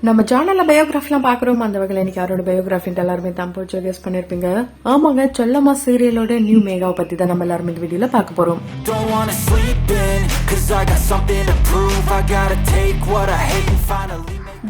நம்ம சேனல்ல பயோகிராஃபிலாம் பாக்குறோம். அந்த வகையில இன்னைக்கு யாரோட பயோகிராஃபி எல்லாருமே தான் போச்சு கெஸ் பண்ணிருப்பீங்க. ஆமாங்க, செல்லம்மா சீரியலோட நியூ மேகாவை பத்தி தான் நம்ம எல்லாருமே இந்த வீடியோல பார்க்க போறோம்.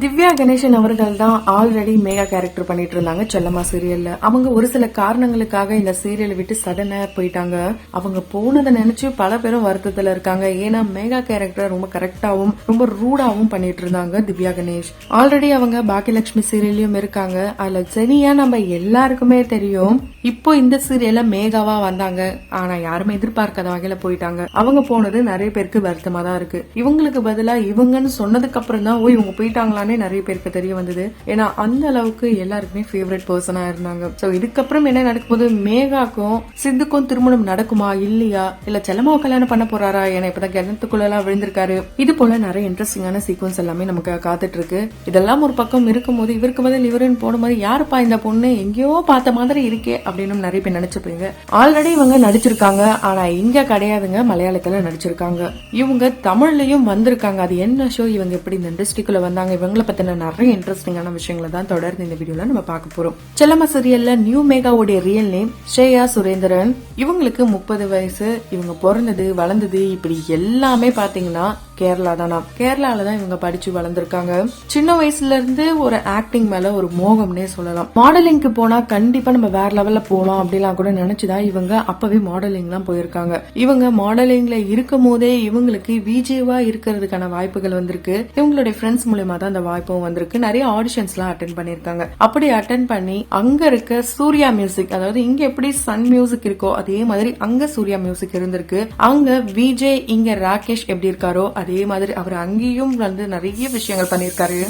திவ்யா கணேசன் அவர்கள் தான் ஆல்ரெடி மேகா கேரக்டர் பண்ணிட்டு இருந்தாங்க செல்லம்மா சீரியல்ல. அவங்க ஒரு சில காரணங்களுக்காக இந்த சீரியலை விட்டு சடனா போயிட்டாங்க. அவங்க போனதை நினைச்சு பல பேரும் வருத்தத்துல இருக்காங்க. ஏன்னா மேகா கேரக்டர் ரொம்ப கரெக்டாவும் ரொம்ப ரூடாவும் பண்ணிட்டு இருந்தாங்க திவ்யா கணேஷ். ஆல்ரெடி அவங்க பாக்கியலட்சுமி சீரியல்லையும் இருக்காங்க. அதுல ஜெனியா நம்ம எல்லாருக்குமே தெரியும். இப்போ இந்த சீரியல்ல மேகாவா வந்தாங்க. ஆனா யாருமே எதிர்பார்க்காத வகையில போயிட்டாங்க. அவங்க போனது நிறைய பேருக்கு வருத்தமா தான் இருக்கு. இவங்களுக்கு பதிலா இவங்கன்னு சொன்னதுக்கு அப்புறம் தான் இவங்க போயிட்டாங்களான்னு நிறைய பேருக்கு தெரிய வந்தது. ஏன்னா அந்த அளவுக்கு எல்லாருக்குமே ஃபேவரட் பர்சனா இருந்தாங்க. சோ இதுக்கப்புறம் என்ன நடக்கும் போது, மேகாக்கும் சித்துக்கும் திருமணம் நடக்குமா இல்லையா, இல்ல செல்லம்மாவை கல்யாணம் பண்ண போறாரா, ஏன்னா இப்பதான் கிணத்துக்குள்ள எல்லாம் விழுந்திருக்காரு. இது போல நிறைய இன்ட்ரெஸ்டிங்கான சீக்வன்ஸ் எல்லாமே நமக்கு காத்துட்டு இருக்கு. இதெல்லாம் ஒரு பக்கம் இருக்கும் போது இவருக்கு பதில் இவருன்னு போன மாதிரி யாருப்பா இந்த பொண்ணு எங்கேயோ பார்த்த மாதிரி இருக்கே அப்படின்னு நிறைய பேர் நினைச்சுப்பீங்க. ஆல்ரெடி இவங்க நடிச்சிருக்காங்க. ஆனா இங்க கிடையாதுங்க, மலையாளத்துல நடிச்சிருக்காங்க. இவங்க தமிழ்லயும் வந்திருக்காங்க. அது என்ன ஷோ, இவங்க எப்படி இந்த இண்டஸ்ட்ரிக்குள்ள வந்தாங்க, இவங்களை பத்தின நிறைய இன்ட்ரெஸ்டிங்கான விஷயங்களை தான் தொடர்ந்து இந்த வீடியோல நம்ம பார்க்க போறோம். செல்லம்மா சீரியல்ல நியூ மேகாவுடைய ரியல் நேம் ஸ்ரேயா சுரேந்திரன். இவங்களுக்கு 30 வயசு. இவங்க பிறந்தது வளர்ந்தது இப்படி எல்லாமே பாத்தீங்கன்னா கேரளா தானா. கேரளால தான் இவங்க படிச்சு வளர்ந்துருக்காங்க. சின்ன வயசுல இருந்து ஒரு ஆக்டிங் மேல ஒரு மோகம்னே சொல்லலாம். மாடலிங்க்கு போனா கண்டிப்பா நம்ம வேற லெவல்ல போலாம் அப்படிலாம் கூட நினைச்சுதான் இவங்க அப்பவே மாடலிங் எல்லாம் போயிருக்காங்க. இவங்க மாடலிங்ல இருக்கும் போதே இவங்களுக்கு விஜேவா இருக்கிறதுக்கான வாய்ப்புகள் வந்திருக்கு. இவங்களுடைய ஃப்ரெண்ட்ஸ் மூலமா தான் அந்த வாய்ப்பும் வந்திருக்கு. நிறைய ஆடிஷன்ஸ் எல்லாம் அட்டென்ட் பண்ணிருக்காங்க. அப்படி அட்டென்ட் பண்ணி அங்க இருக்க சூர்யா மியூசிக், அதாவது இங்க எப்படி சன் மியூசிக் இருக்கோ அதே மாதிரி அங்க சூர்யா மியூசிக் இருந்திருக்கு. அங்க விஜய் இங்க ராகேஷ் எப்படி இருக்காரோ அதே மாதிரி அவர் அங்கேயும் வந்து நிறைய விஷயங்கள் பண்ணிருக்காரு.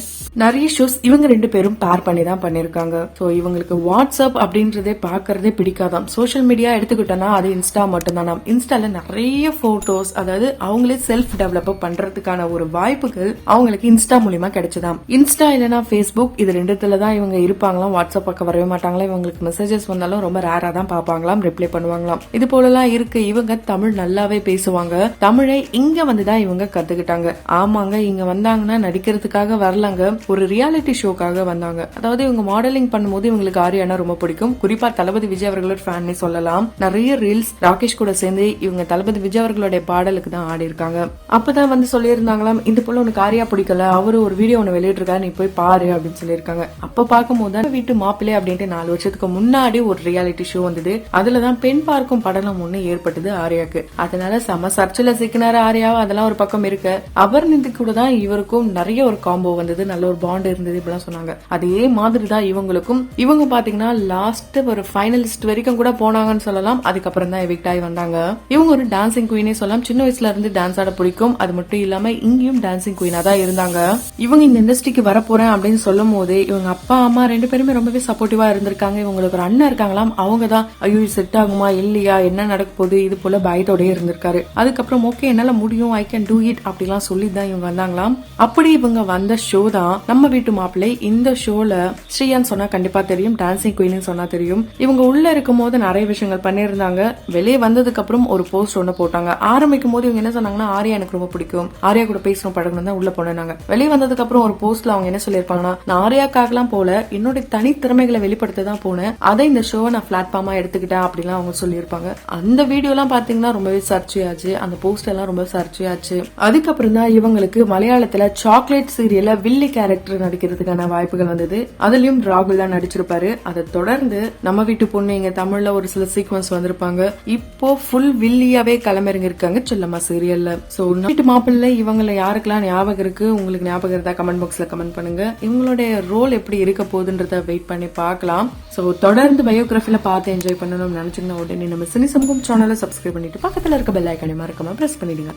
நிறைய ஷோஸ் இவங்க 2 பேரும் பேர் பண்ணி தான் பண்ணிருக்காங்க. சோ இவங்களுக்கு வாட்ஸ்அப் அப்படின்றதே பாக்குறதே பிடிக்காதாம். சோசியல் மீடியா எடுத்துக்கிட்டோம்னா அது இன்ஸ்டா மட்டும் தானாம். இன்ஸ்டால நிறைய போட்டோஸ், அதாவது அவங்களே செல்ஃப் டெவலப் பண்றதுக்கான ஒரு வாய்ப்புகள் அவங்களுக்கு இன்ஸ்டா மூலியமா கிடைச்சதாம். இன்ஸ்டா இல்லனா பேஸ்புக், இது 2த்துல தான் இவங்க இருப்பாங்களாம். வாட்ஸ்அப் பக்கம் வரவே மாட்டாங்களா. இவங்களுக்கு மெசேஜஸ் வந்தாலும் ரொம்ப ரேரா தான் பாப்பாங்களாம், ரிப்ளை பண்ணுவாங்களாம். இது போலலாம் இருக்கு. இவங்க தமிழ் நல்லாவே பேசுவாங்க. தமிழை இங்க வந்துதான் இவங்க கத்துக்கிட்டாங்க. ஆமாங்க, இங்க வந்தாங்கன்னா நடிக்கிறதுக்காக வரலாங்க, ஒரு ரியாலிட்டி ஷோக்காக வந்தாங்க. அதாவது இவங்க மாடலிங் பண்ணும்போது இவங்களுக்கு ஆரியானா ரொம்ப பிடிக்கும். குறிப்பா தளபதி விஜய் அவர்களோட ஃபேன் சொல்லலாம். நிறைய ரீல்ஸ் ராகேஷ் கூட சேர்ந்து இவங்க தளபதி விஜய் அவர்களுடைய பாடலுக்கு தான் ஆடி இருக்காங்க. அப்பதான் வந்து சொல்லியிருந்தாங்களாம், இந்த போல உனக்கு ஆரியா பிடிக்கல, அவரு ஒரு வீடியோ ஒண்ணு வெளியிட்டிருக்காரு, நீ போய் பாரு அப்படின்னு சொல்லியிருக்காங்க. அப்ப பார்க்கும்போது வீட்டு மாப்பிள்ளை அப்படின்ட்டு 4 வருஷத்துக்கு முன்னாடி ஒரு ரியாலிட்டி ஷோ வந்தது. அதுலதான் பெண் பார்க்கும் படலம் ஒண்ணு ஏற்பட்டது ஆரியாக்கு. அதனால சம சர்ச்சில் சிக்கினாரு ஆரியாவா. அதெல்லாம் ஒரு பக்கம் இருக்கு. அவர் நின்று கூட தான் இவருக்கும் நிறைய ஒரு காம்போ வந்தது, நல்ல ஒரு பாண்ட் இருந்தது இப்படிலாம் சொன்னாங்க. அதே மாதிரி தான் இவங்களுக்கும். இவங்க பாத்தீங்கன்னா லாஸ்ட் ஒரு ஃபைனலிஸ்ட் வரைக்கும் கூட போனாங்கன்னு சொல்லலாம். அதுக்கப்புறம் தான் எவிக்ட் ஆகி வந்தாங்க. இவங்க ஒரு டான்சிங் குயினே சொல்லலாம். சின்ன வயசுல இருந்து டான்ஸ் ஆட பிடிக்கும். அது மட்டும் இல்லாம இங்கேயும் டான்சிங் குயினா தான் இருந்தாங்க. இவங்க இந்த இண்டஸ்ட்ரிக்கு வரப்போறேன் அப்படின்னு சொல்லும் போது இவங்க அப்பா அம்மா 2 பேருமே ரொம்பவே சப்போர்ட்டிவா இருந்திருக்காங்க. இவங்களுக்கு ஒரு அண்ணன் இருக்காங்களாம். அவங்க தான் ஐயோ செட் ஆகுமா இல்லையா, என்ன நடக்க போகுது, இது போல பயத்தோடய இருந்திருக்காரு. அதுக்கப்புறம் ஓகே என்னால முடியும், ஐ கேன் டூ இட் அப்படிலாம் சொல்லி தான் இவங்க வந்தாங்களாம். அப்படி இவங்க வந்த ஷோ தான் நம்ம வீட்டு மாப்பிள்ளை. இந்த ஷோல ஸ்ரீயான்னு சொன்னா கண்டிப்பா தெரியும், டான்சிங் குயின்னு சொன்னா தெரியும். இவங்க உள்ள இருக்கும் போது நிறைய விஷயங்கள் பண்ணிருந்தாங்க. வெளியே வந்ததுக்கு அப்புறம் ஒரு போஸ்ட் ஒண்ணு போட்டாங்க. ஆரம்பிக்கும் போது இவங்க என்ன சொன்னாங்கன்னா, ஆரியா எனக்கு ரொம்ப பிடிக்கும், ஆரியா கூட பேசணும் பழகணும் தான் உள்ள போனாங்க. வெளியே வந்ததுக்கு அப்புறம் ஒரு போஸ்ட்ல அவங்க என்ன சொல்லிருப்பாங்கன்னா, நான் ஆரியாக்காகலாம் போல, என்னுடைய தனித்திறமைகளை வெளிப்படுத்த தான் போனேன், அதை இந்த ஷோவை நான் பிளாட்ஃபார்மா எடுத்துக்கிட்டேன் அப்படிலாம் அவங்க சொல்லியிருப்பாங்க. அந்த வீடியோ எல்லாம் பாத்தீங்கன்னா ரொம்பவே சர்ச்சையாச்சு. அந்த போஸ்ட் எல்லாம் ரொம்ப சர்ச்சையாச்சு. அதுக்கப்புறம் தான் இவங்களுக்கு மலையாளத்துல சாக்லேட் சீரியல்ல வில்லி கேரக்டர் நடிக்கிறதுக்கான வாய்ப்புகள் வந்தது. அதுலயும் ராகுல் தான் நடிச்சிருப்பாரு. அதை தொடர்ந்து நம்ம வீட்டு பொண்ணு இங்க தமிழ்ல ஒரு சில சீக்வன்ஸ் வந்திருப்பாங்க. இப்போ ஃபுல் வில்லியாவே களமிறங்கி இருக்காங்க செல்லம்மா சீரியல்ல. சோ வீட்டு மாப்பிள்ளை இவங்களை யாருக்கெல்லாம் ஞாபகம் இருக்கு, உங்களுக்கு ஞாபகம் இருந்தா கமெண்ட் பாக்ஸ்ல கமெண்ட் பண்ணுங்க. இவங்களுடைய ரோல் எப்படி இருக்க போகுதுன்றத வெயிட் பண்ணி பார்க்கலாம். சோ தொடர்ந்து பயோகிராஃபில பார்த்து என்ஜாய் பண்ணணும்னு நினைச்சீங்கன்னா உடனே நம்ம சினி சமூகம் சேனலை சப்ஸ்கிரைப் பண்ணிட்டு பக்கத்துல இருக்க பெல் ஐகானை மறக்காம பிரஸ் பண்ணிடுங்க.